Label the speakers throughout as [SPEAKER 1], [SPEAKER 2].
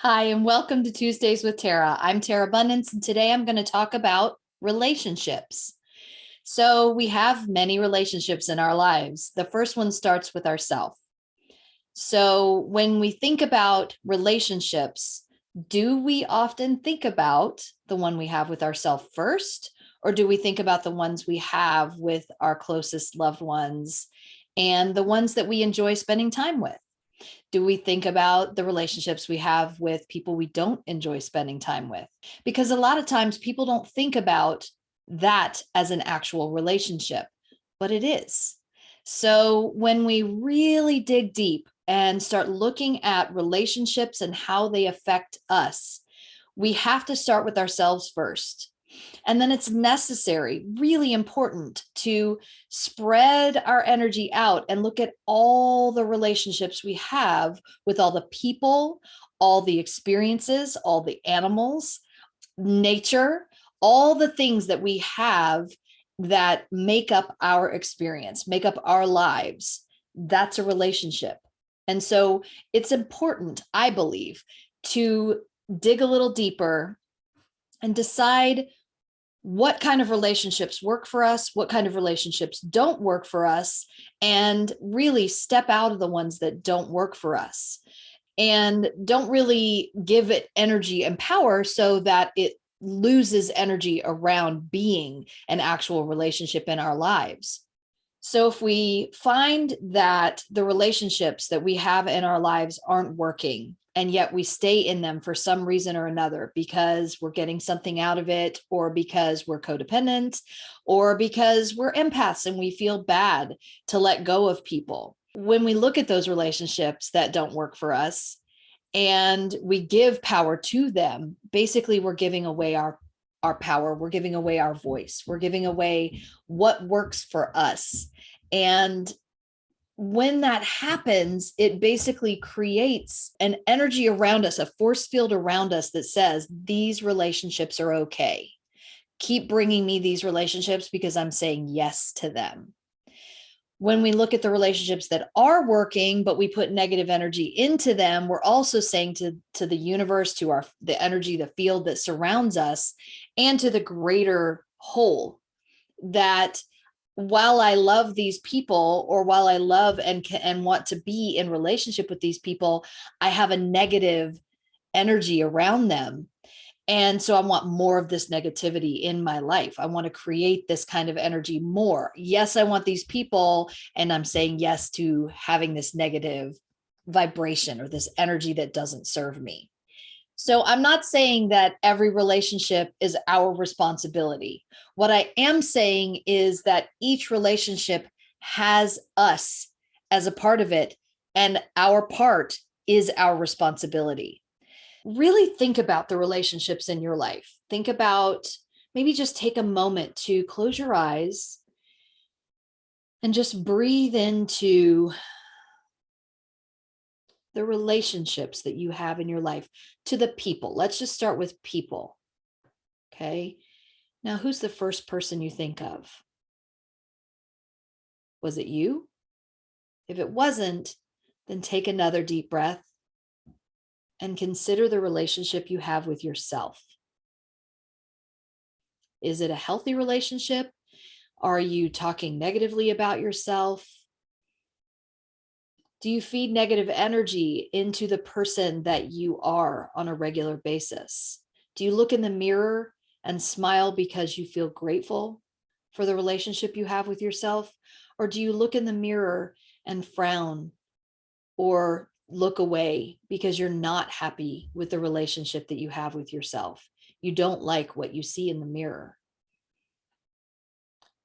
[SPEAKER 1] Hi, and welcome to Tuesdays with Terra. I'm Terra Bundance, and today I'm going to talk about relationships. So, we have many relationships in our lives. The first one starts with ourselves. So, when we think about relationships, do we often think about the one we have with ourselves first, or do we think about the ones we have with our closest loved ones and the ones that we enjoy spending time with? Do we think about the relationships we have with people we don't enjoy spending time with? Because a lot of times people don't think about that as an actual relationship, but it is. So when we really dig deep and start looking at relationships and how they affect us, we have to start with ourselves first. And then it's necessary, really important to spread our energy out and look at all the relationships we have with all the people, all the experiences, all the animals, nature, all the things that we have that make up our experience, make up our lives. That's a relationship. And so it's important, I believe, to dig a little deeper and decide what kind of relationships work for us, what kind of relationships don't work for us, and really step out of the ones that don't work for us and don't really give it energy and power so that it loses energy around being an actual relationship in our lives. So if we find that the relationships that we have in our lives aren't working, and yet we stay in them for some reason or another because we're getting something out of it, or because we're codependent, or because we're empaths and we feel bad to let go of people. When we look at those relationships that don't work for us and we give power to them, basically we're giving away our power, we're giving away our voice, we're giving away what works for us. And when that happens, it basically creates an energy around us, a force field around us that says these relationships are okay. Keep bringing me these relationships because I'm saying yes to them. When we look at the relationships that are working, but we put negative energy into them, we're also saying to the universe, to the energy, the field that surrounds us, and to the greater whole, that while I love these people, or while I love and want to be in relationship with these people, I have a negative energy around them. And so I want more of this negativity in my life. I want to create this kind of energy more. Yes, I want these people, and I'm saying yes to having this negative vibration or this energy that doesn't serve me. So I'm not saying that every relationship is our responsibility. What I am saying is that each relationship has us as a part of it, and our part is our responsibility. Really think about the relationships in your life. Think about, maybe just take a moment to close your eyes and just breathe into the relationships that you have in your life, to the people. Let's just start with people. Okay. Now, who's the first person you think of? Was it you? If it wasn't, then take another deep breath and consider the relationship you have with yourself. Is it a healthy relationship? Are you talking negatively about yourself? Do you feed negative energy into the person that you are on a regular basis? Do you look in the mirror and smile because you feel grateful for the relationship you have with yourself? Or do you look in the mirror and frown or look away because you're not happy with the relationship that you have with yourself? You don't like what you see in the mirror.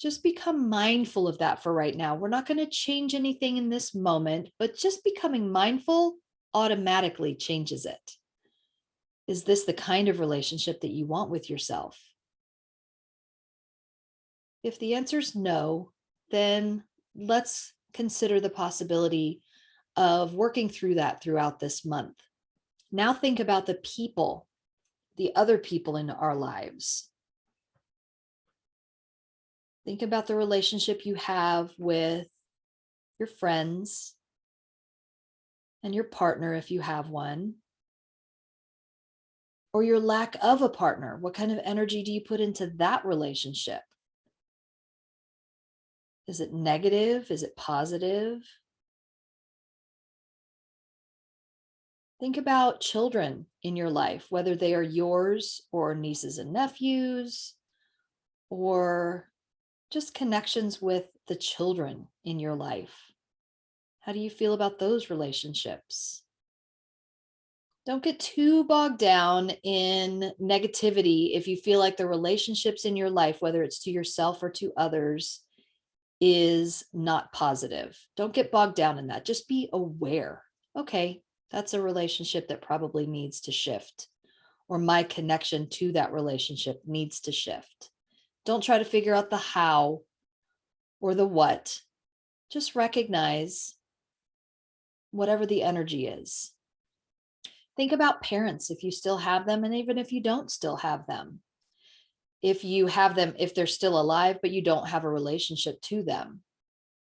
[SPEAKER 1] Just become mindful of that for right now. We're not going to change anything in this moment, but just becoming mindful automatically changes it. Is this the kind of relationship that you want with yourself? If the answer is no, then let's consider the possibility of working through that throughout this month. Now think about the people, the other people in our lives. Think about the relationship you have with your friends and your partner, if you have one. or your lack of a partner? What kind of energy do you put into that relationship? Is it negative? Is it positive? Think about children in your life, whether they are yours or nieces and nephews, or just connections with the children in your life. How do you feel about those relationships? Don't get too bogged down in negativity if you feel like the relationships in your life, whether it's to yourself or to others, is not positive. Don't get bogged down in that. Just be aware. Okay, that's a relationship that probably needs to shift, or my connection to that relationship needs to shift. Don't try to figure out the how or the what. Just recognize whatever the energy is. Think about parents if you still have them, and even if you don't still have them. If you have them, if they're still alive, but you don't have a relationship to them,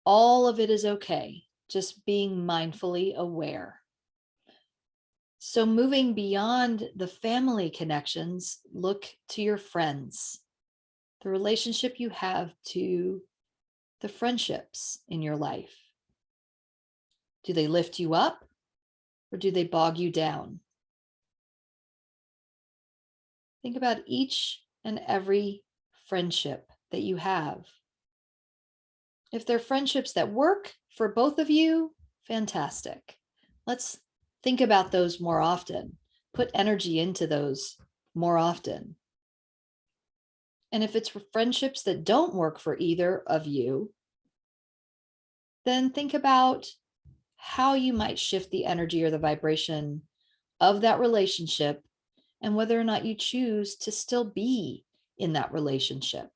[SPEAKER 1] all of it is okay. Just being mindfully aware. So moving beyond the family connections, look to your friends, the relationship you have to the friendships in your life. Do they lift you up or do they bog you down? Think about each and every friendship that you have. If they're friendships that work for both of you, fantastic. Let's think about those more often. Put energy into those more often. And if it's friendships that don't work for either of you, then think about how you might shift the energy or the vibration of that relationship and whether or not you choose to still be in that relationship.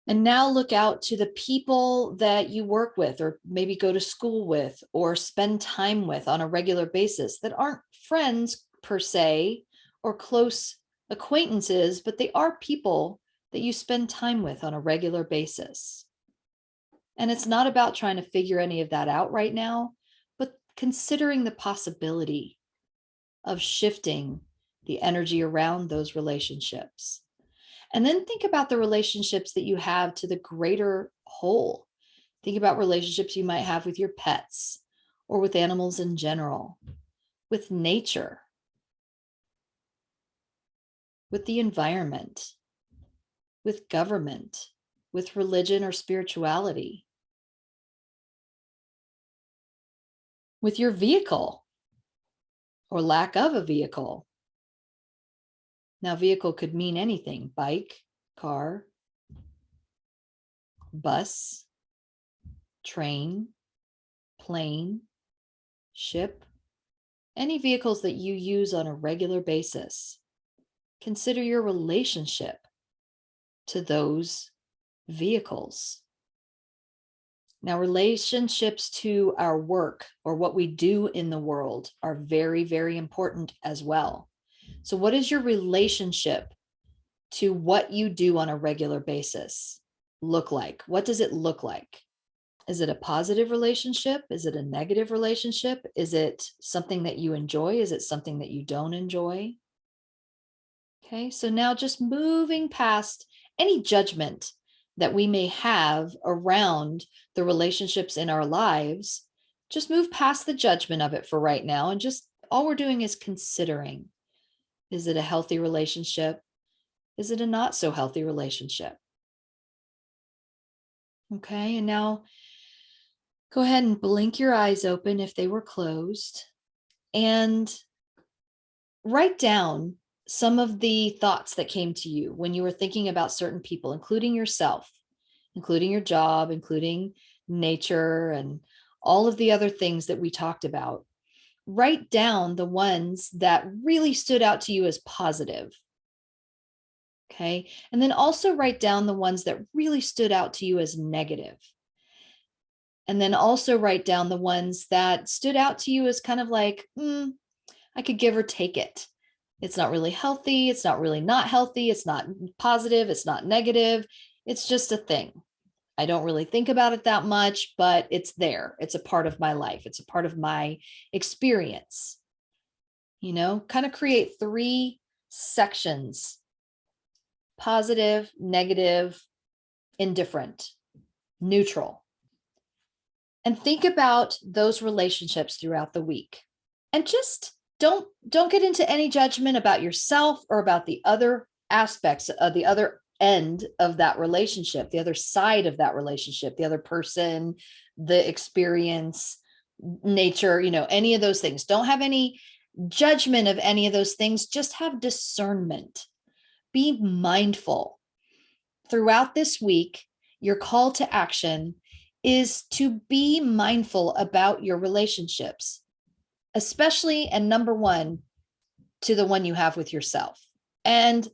[SPEAKER 1] And now look out to the people that you work with, or maybe go to school with, or spend time with on a regular basis that aren't friends per se or close acquaintances, but they are people that you spend time with on a regular basis. And it's not about trying to figure any of that out right now, but considering the possibility of shifting the energy around those relationships. And then think about the relationships that you have to the greater whole. Think about relationships you might have with your pets or with animals in general, with nature, with the environment, with government, with religion or spirituality, with your vehicle or lack of a vehicle. Now, vehicle could mean anything: bike, car, bus, train, plane, ship, any vehicles that you use on a regular basis. Consider your relationship to those vehicles. Now, relationships to our work or what we do in the world are very, very important as well. So what is your relationship to what you do on a regular basis look like? What does it look like? Is it a positive relationship? Is it a negative relationship? Is it something that you enjoy? Is it something that you don't enjoy? Okay, so now just moving past any judgment that we may have around the relationships in our lives, just move past the judgment of it for right now. And just all we're doing is considering, is it a healthy relationship? Is it a not so healthy relationship? Okay, and now go ahead and blink your eyes open if they were closed and write down some of the thoughts that came to you when you were thinking about certain people, including yourself, including your job, including nature, and all of the other things that we talked about. Write down the ones that really stood out to you as positive. Okay. And then also write down the ones that really stood out to you as negative. And then also write down the ones that stood out to you as kind of like, I could give or take it. It's not really healthy. It's not really not healthy. It's not positive. It's not negative. It's just a thing. I don't really think about it that much, but it's there. It's a part of my life. It's a part of my experience. Kind of create 3 sections: positive, negative, indifferent, neutral. And think about those relationships throughout the week. And just don't get into any judgment about yourself or about the other aspects of the other end of that relationship, the other side of that relationship, the other person, the experience, nature, any of those things. Don't have any judgment of any of those things. Just have discernment. Be mindful. Throughout this week, your call to action is to be mindful about your relationships, especially, and number one, to the one you have with yourself. And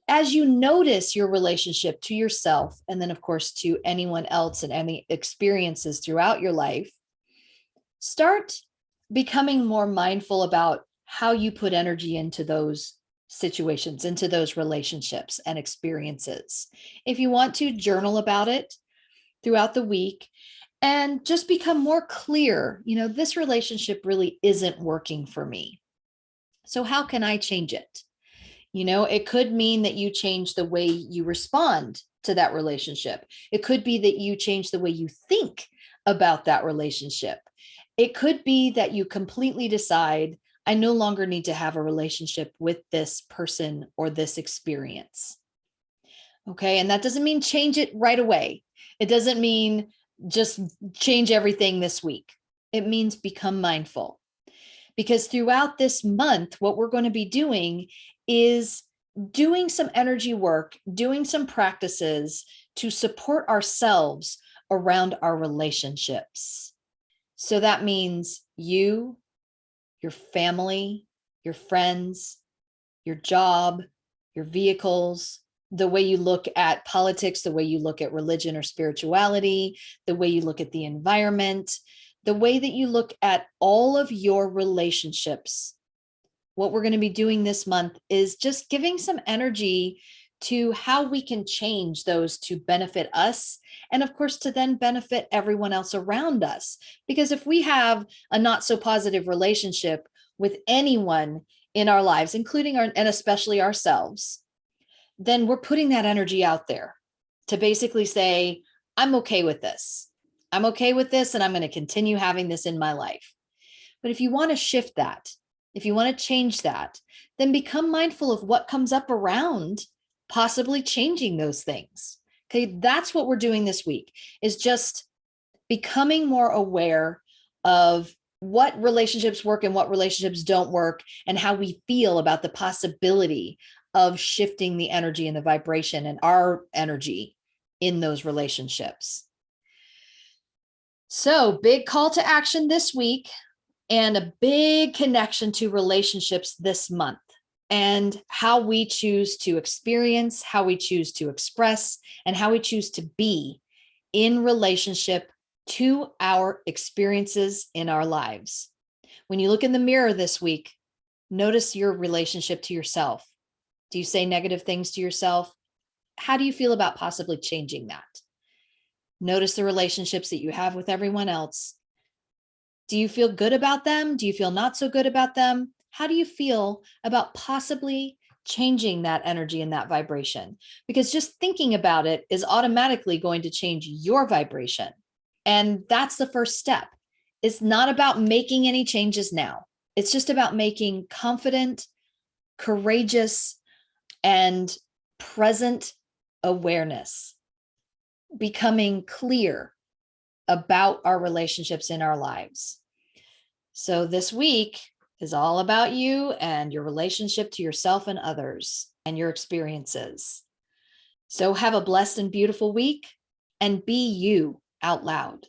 [SPEAKER 1] as you notice your relationship to yourself, and then of course to anyone else and any experiences throughout your life, start becoming more mindful about how you put energy into those situations, into those relationships and experiences. If you want to, journal about it throughout the week and just become more clear, this relationship really isn't working for me. So how can I change it? It could mean that you change the way you respond to that relationship. It could be that you change the way you think about that relationship. It could be that you completely decide, I no longer need to have a relationship with this person or this experience. Okay. And that doesn't mean change it right away. It doesn't mean just change everything this week. It means become mindful. Because throughout this month, what we're going to be doing is doing some energy work, doing some practices to support ourselves around our relationships. So that means you, your family, your friends, your job, your vehicles, the way you look at politics, the way you look at religion or spirituality, the way you look at the environment, the way that you look at all of your relationships. What we're going to be doing this month is just giving some energy to how we can change those to benefit us. And of course, to then benefit everyone else around us. Because if we have a not so positive relationship with anyone in our lives, including and especially ourselves, then we're putting that energy out there to basically say, I'm okay with this. I'm okay with this, and I'm going to continue having this in my life. But if you want to shift that, if you want to change that, then become mindful of what comes up around possibly changing those things. Okay, that's what we're doing this week, is just becoming more aware of what relationships work and what relationships don't work, and how we feel about the possibility of shifting the energy and the vibration and our energy in those relationships. So, big call to action this week, and a big connection to relationships this month, and how we choose to experience, how we choose to express, and how we choose to be in relationship to our experiences in our lives. When you look in the mirror this week, notice your relationship to yourself. Do you say negative things to yourself? How do you feel about possibly changing that? Notice the relationships that you have with everyone else. Do you feel good about them? Do you feel not so good about them? How do you feel about possibly changing that energy and that vibration? Because just thinking about it is automatically going to change your vibration. And that's the first step. It's not about making any changes now. It's just about making confident, courageous, and present awareness, becoming clear about our relationships in our lives. So this week is all about you and your relationship to yourself and others and your experiences. So have a blessed and beautiful week, and be you out loud.